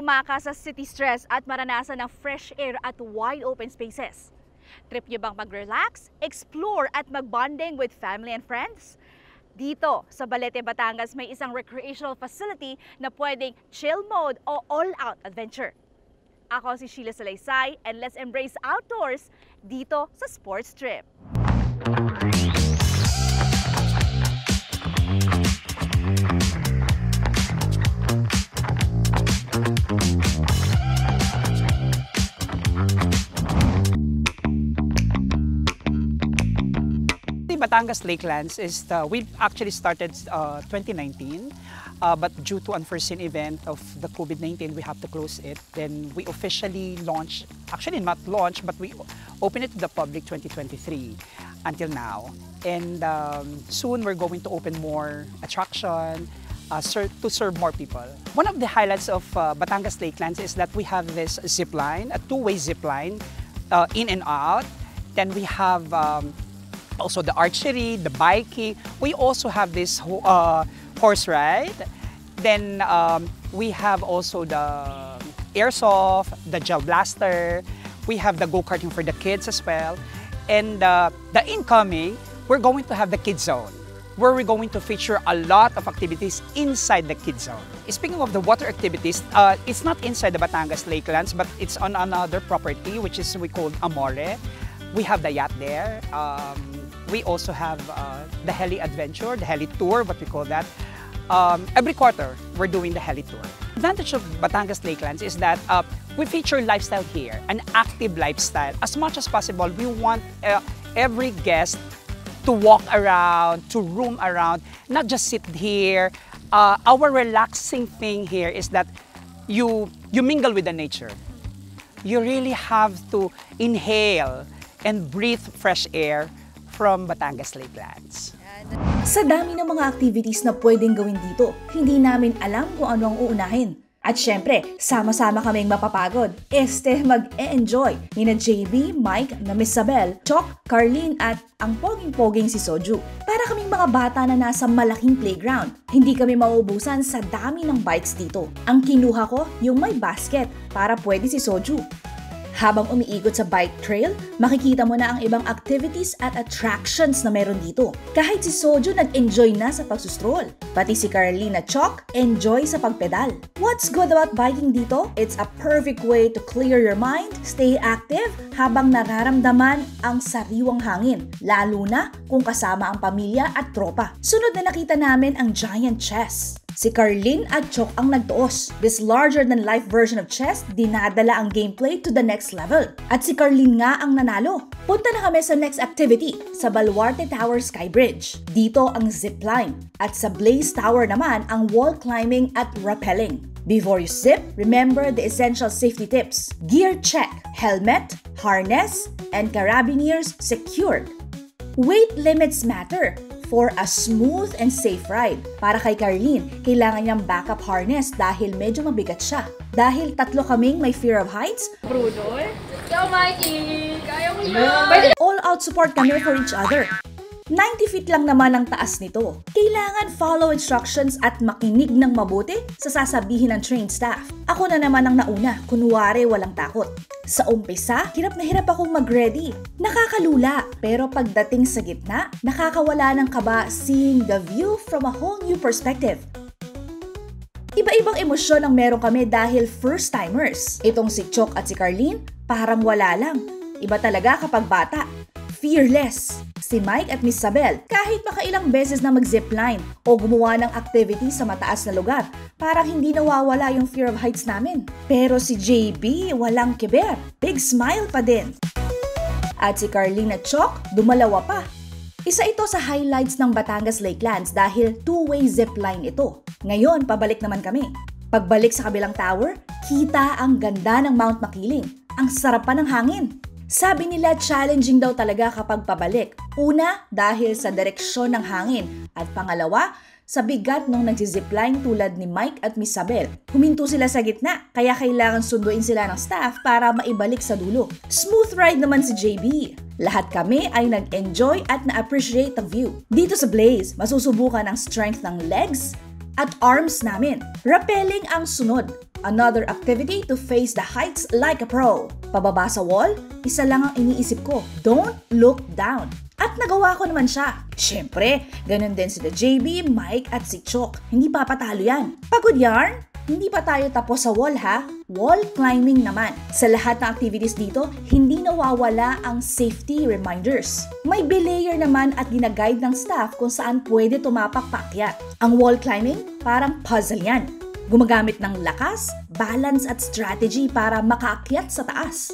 tumakas sa city stress at maranasan ng fresh air at wide open spaces? Trip niyo bang mag-relax, explore at mag-bonding with family and friends? Dito sa Balete, Batangas may isang recreational facility na pwedeng chill mode o all-out adventure. Ako si Sheila Salaysay and let's embrace outdoors dito sa Sports Trip. Batangas Lakelands is we actually started 2019, but due to unforeseen event of the COVID-19, we have to close it. Then we officially launched, actually not launched, but we opened it to the public 2023 until now. And soon we're going to open more attraction to serve more people. One of the highlights of Batangas Lakelands is that we have this zip line, a two-way zip line, in and out. Then we have also the archery, the biking. We also have this horse ride. Then we have also the airsoft, the gel blaster. We have the go-karting for the kids as well. And the incoming, we're going to have the kids zone, where we're going to feature a lot of activities inside the kids zone. Speaking of the water activities, it's not inside the Batangas Lakelands, but it's on another property, which is we call Amore. We have the yacht there. We also have the heli adventure, the heli tour, what we call that. Every quarter, we're doing the heli tour. The advantage of Batangas Lakelands is that we feature lifestyle here, an active lifestyle. As much as possible, we want every guest to walk around, to roam around, not just sit here. Our relaxing thing here is that you mingle with the nature. You really have to inhale and breathe fresh air from Batangas Lakelands. Sa dami ng mga activities na pwedeng gawin dito, hindi namin alam kung ano ang uunahin. At syempre, sama-sama kaming mapapagod. Mag-e-enjoy nina JB, Mike, na Miss Sabel, Chok, Carlene at ang poging-poging si Soju. Para kaming mga bata na nasa malaking playground. Hindi kami mauubusan sa dami ng bikes dito. Ang kinuha ko, yung may basket para pwede si Soju. Habang umiikot sa bike trail, makikita mo na ang ibang activities at attractions na meron dito. Kahit si Soju nag-enjoy na sa pagsustroll. Pati si Carlina Chok, enjoy sa pagpedal. What's good about biking dito? It's a perfect way to clear your mind, stay active, habang nararamdaman ang sariwang hangin. Lalo na kung kasama ang pamilya at tropa. Sunod na nakita namin ang giant chess. Si Carlene at Chok ang nagtuos. This larger-than-life version of chess, dinadala ang gameplay to the next level. At si Carlene nga ang nanalo. Punta na kami sa next activity, sa Baluarte Tower Skybridge. Dito ang zipline. At sa Blaze Tower naman ang wall climbing at rappelling. Before you zip, remember the essential safety tips. Gear check, helmet, harness, and carabiners secured. Weight limits matter for a smooth and safe ride. Para kay Carlene, kailangan niyang backup harness dahil medyo mabigat siya. Dahil tatlo kaming may fear of heights, Bruno, let's go Mikey! Kaya mo yun! All-out support kami for each other. 90 feet lang naman ang taas nito. Kailangan follow instructions at makinig ng mabuti sa sasabihin ng trained staff. Ako na naman ang nauna, kunwari walang takot. Sa umpisa, hirap na hirap akong mag-ready. Nakakalula, pero pagdating sa gitna, nakakawala ng kaba seeing the view from a whole new perspective. Iba-ibang emosyon ang meron kami dahil first-timers. Itong si Chok at si Carlene, parang wala lang. Iba talaga kapag bata. Fearless. Si Mike at Miss Sabel, kahit makailang beses na mag-zipline o gumawa ng activity sa mataas na lugar, parang hindi nawawala yung fear of heights namin. Pero si JB, walang kiber. Big smile pa din. At si Carlene at Chok, dumalawa pa. Isa ito sa highlights ng Batangas Lakelands dahil two-way zipline ito. Ngayon, pabalik naman kami. Pagbalik sa kabilang tower, kita ang ganda ng Mount Makiling. Ang sarap pa ng hangin. Sabi nila challenging daw talaga kapag pabalik. Una, dahil sa direksyon ng hangin. At pangalawa, sa bigat nung nagsizipline tulad ni Mike at Miss Sabel. Huminto sila sa gitna, kaya kailangan sunduin sila ng staff para maibalik sa dulo. Smooth ride naman si JB. Lahat kami ay nag-enjoy at na-appreciate ang view. Dito sa Blaze, masusubukan ang strength ng legs at arms namin. Rappelling ang sunod. Another activity to face the heights like a pro. Pababa sa wall, isa lang ang iniisip ko, don't look down. At nagawa ko naman siya. Siyempre, ganun din sila JB, Mike at si Chok. Hindi papatalo yan. Pagod yarn? Hindi pa tayo tapos sa wall ha. Wall climbing naman. Sa lahat ng activities dito, hindi nawawala ang safety reminders. May belayer naman at ginaguide ng staff kung saan pwede tumapak paakyat. Ang wall climbing, parang puzzle yan. Gumagamit ng lakas, balance at strategy para makaakyat sa taas.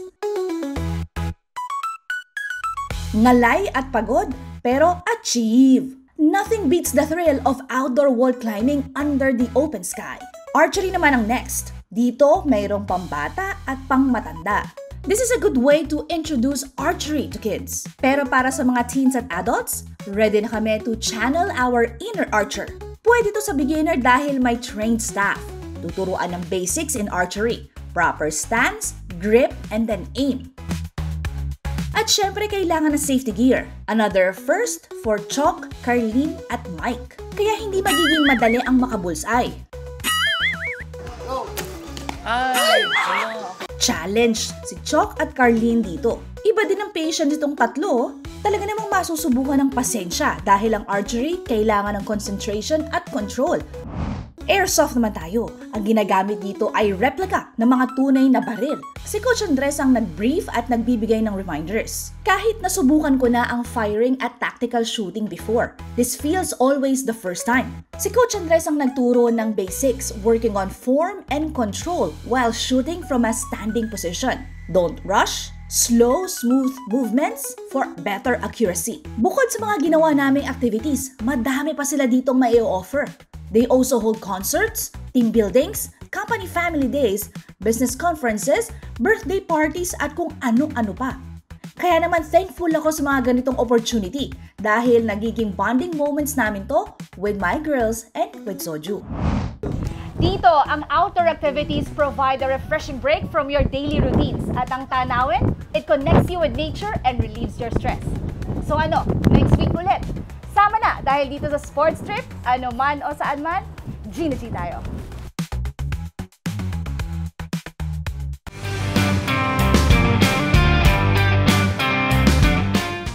Ngalay at pagod, pero achieve! Nothing beats the thrill of outdoor wall climbing under the open sky. Archery naman ang next. Dito, mayroong pambata at pangmatanda. This is a good way to introduce archery to kids. Pero para sa mga teens at adults, ready na kami to channel our inner archer. Pwede to sa beginner dahil may trained staff. Tuturuan ng basics in archery, proper stance, grip, and then aim. At syempre, kailangan ng safety gear. Another first for Chok, Carlene, at Mike. Kaya hindi magiging madali ang makabullseye. Challenge si Chok at Carlene dito. Iba din ang patience nitong tatlo. Talaga namang masusubukan ng pasensya dahil ang archery kailangan ng concentration at control. Airsoft naman tayo. Ang ginagamit dito ay replica ng mga tunay na baril. Si Coach Andres ang nag-brief at nagbibigay ng reminders. Kahit nasubukan ko na ang firing at tactical shooting before, this feels always the first time. Si Coach Andres ang nagturo ng basics, working on form and control while shooting from a standing position. Don't rush. Slow, smooth movements for better accuracy. Bukod sa mga ginawa naming activities, madami pa sila ditong mai-offer. They also hold concerts, team buildings, company family days, business conferences, birthday parties at kung ano-ano pa. Kaya naman thankful ako sa mga ganitong opportunity dahil nagiging bonding moments namin to with my girls and with Soju. Dito, ang outdoor activities provide a refreshing break from your daily routines. At ang tanawin, it connects you with nature and relieves your stress. So ano, next week ulit. Sama na dahil dito sa sports trip, ano man o saan man, G na G tayo.